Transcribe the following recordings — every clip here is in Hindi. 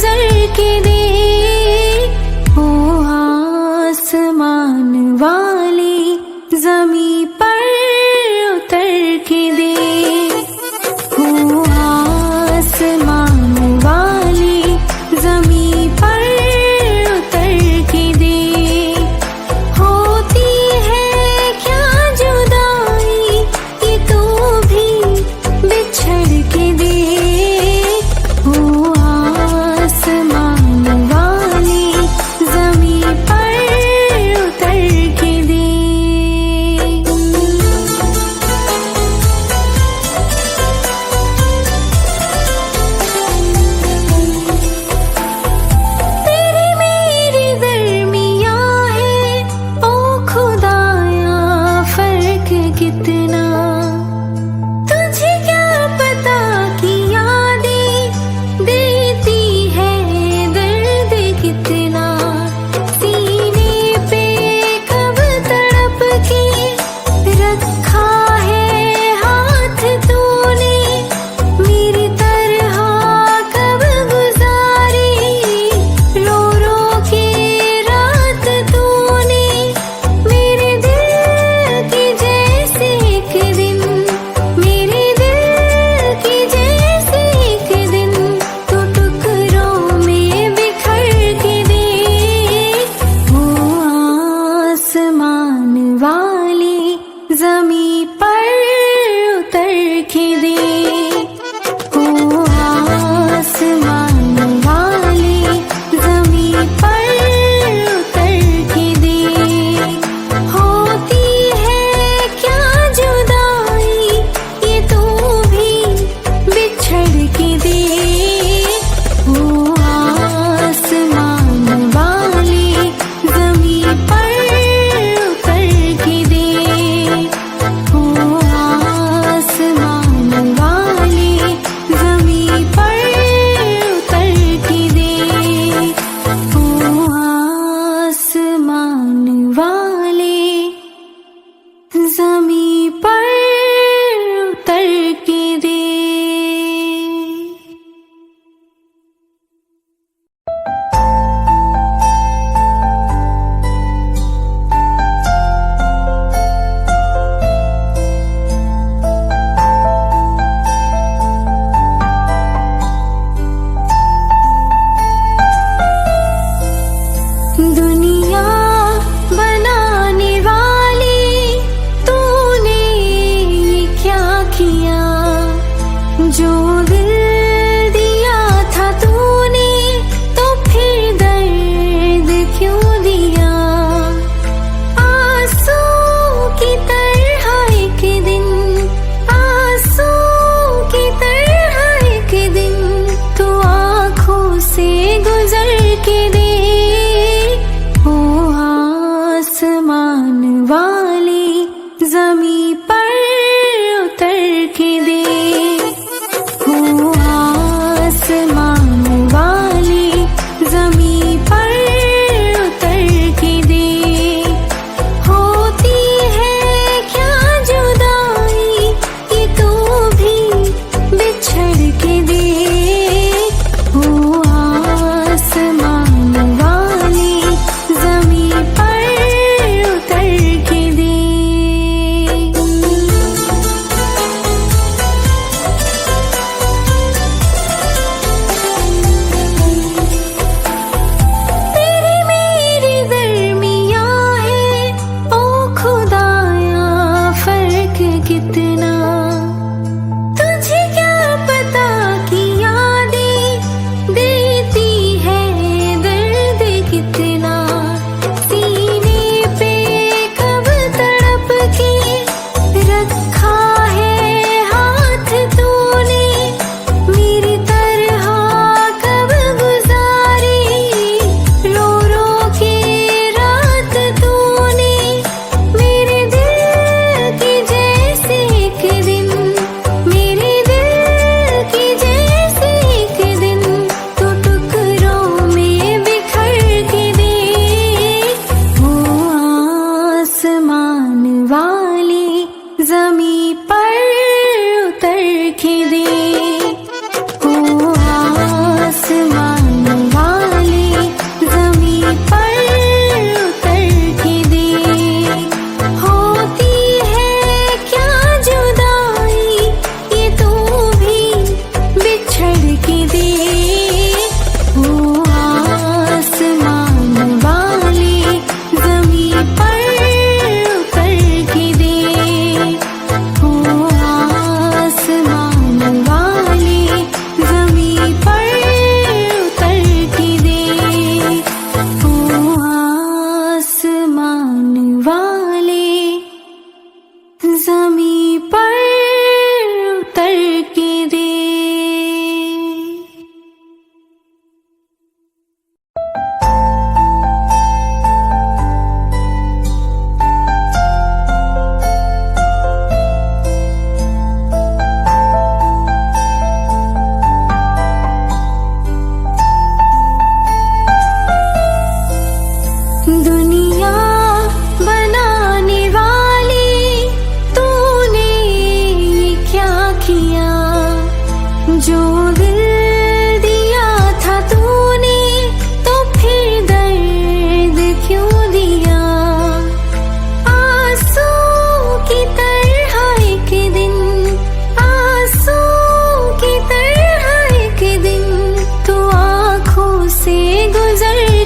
गुजर के दे। ओ आसमान वाली ज़मीं पर उतर के दे। ओ आसमान वाली ज़मीं पर उतर के दे। होती है क्या जुदाई ये तू भी बिछड़ के दे। ओ आसमान वाली ज़मीं पर उतर के दे। तेरी मेरी दरमियाँ है ओ खुदाया फर्क कितना। तुझे क्या पता कि यादें देती है दर्द कितना। सीने पे कब तड़प के रखा है हाथ तूने। मेरी तरह कब गुजारी रो रो के रात तूने। मेरे दिल की जैसे एक दिन, मेरे दिल की जैसे एक दिन तू टुकड़ों में बिखर के दे। ओ आसमान वाली ज़मीं पर उतर के दे। ओ आसमान वाली ज़मीं पर उतर के दे। होती है क्या जुदाई ये तू भी बिछड़ के दे। ओ आसमान वाली ज़मीं पर उतर के दे। ओ आसमान वाली ज़मीं पर उतर के दे। ओ आसमान वाली ज़मीं पर उतर के दे। दुनिया बनाने वाली तूने क्या किया। जो दिल दिया था तूने तो फिर दर्द क्यों दिया। आंसू की तरह एक दिन, आंसू की तरह एक दिन तू आँखों से गुजर के दे। ओ आसमान वाली ज़मीं पर उतर के दे। ओ आसमान वाली ज़मीं पर उतर के दे। होती है क्या जुदाई ये तू भी बिछड़ के दे। ओ आसमान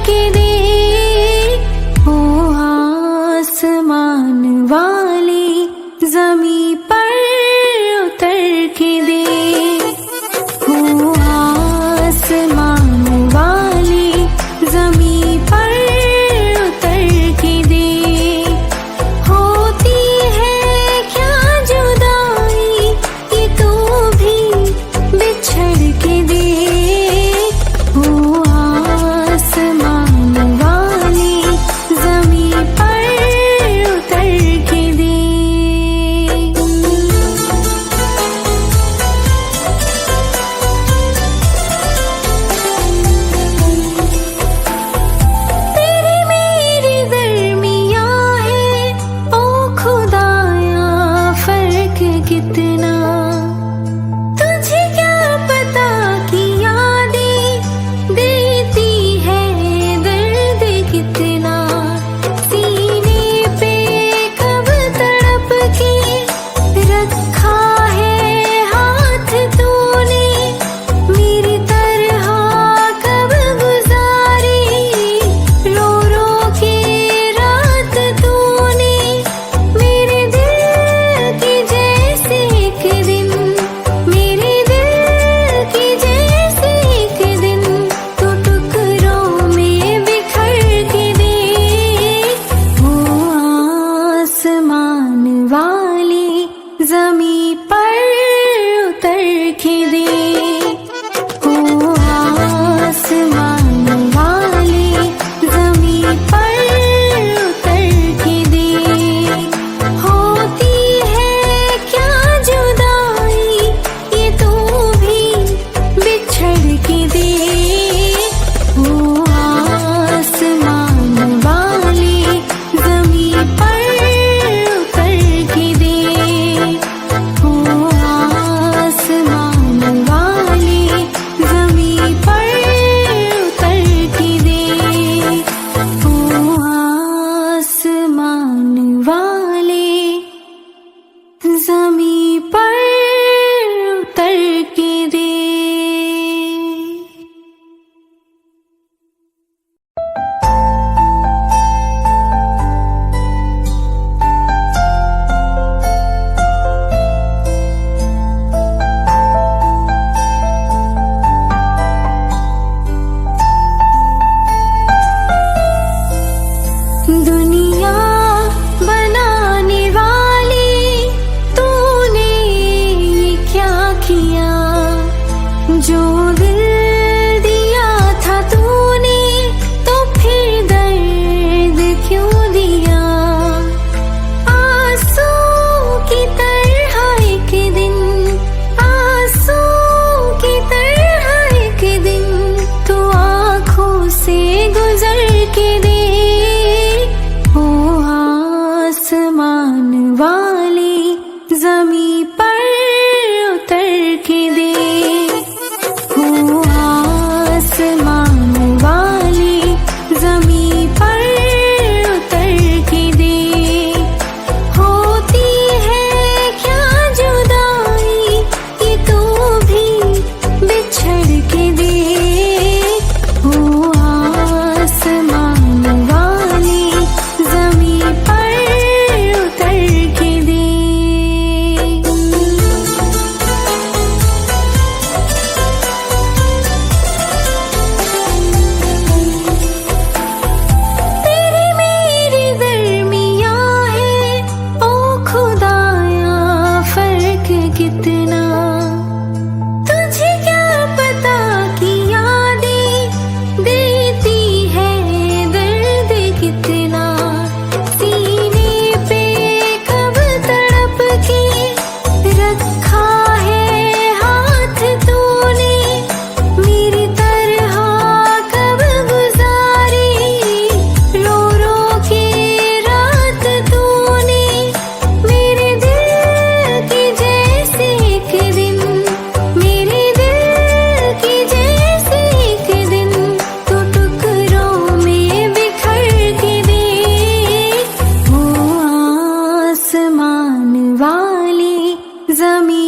के दे, ओ आसमान वाले जमी पर उतर के दे, ओ आसमान वाले जमी पर उतर के दे। होती है क्या जुदाई ये तू भी बिछड़ के दे, ओ आसमान वाले जमी पर उतर के दे। तेरी मेरी दरमियाँ है ओ खुदाया फर्क कितना, तुझे क्या पता कि यादें देती है दर्द कितना। सीने पे कब तड़प के रखा है हाथ तूने, मेरी तरह कब गुजारी रो रो के रात तूने। मेरे दिल की जैसे एक दिन, मेरे दिल की जैसे एक दिन तू टुकड़ों में बिखर के दे, ओ आसमान वाले जमी पर उतर के दे, ओ आसमान वाले जमी पर उतर के दे। होती है क्या जुदाई ये तू भी बिछड़ के दे, ओ आसमान वाले जमी पर उतर के दे, ओ आसमान वाले जमी पर उतर के दे, ओ आसमान वाले जमी पर उतर के दे। दुनिया बनाने वाले तूने ये क्या किया, जो दिल दिया था तूने तो फिर दर्द क्यों दिया। आंसू की तरह एक दिन, आंसू की तरह एक दिन तू आँखों से गुजर के दे, ओ आसमान वाले जमी पर उतर के दे, ओ आसमान वाले जमी पर उतर के दे। होती है क्या जुदाई ये तू भी बिछड़ के दे, ओ आसमान वाले जमी पर उतर के दे। तेरी मेरी दरमियाँ है ओ खुदाया फर्क कितना, तुझे क्या पता कि यादें देती है दर्द कितना। सीने पे कब तड़प के रखा है हाथ तूने, मेरी तरह कब गुजारी रो रो के रात तूने। मेरे दिल की जैसे एक दिन, मेरे दिल की जैसे एक दिन तू टुकड़ों में बिखर के दे, ओ आसमान वाले जमी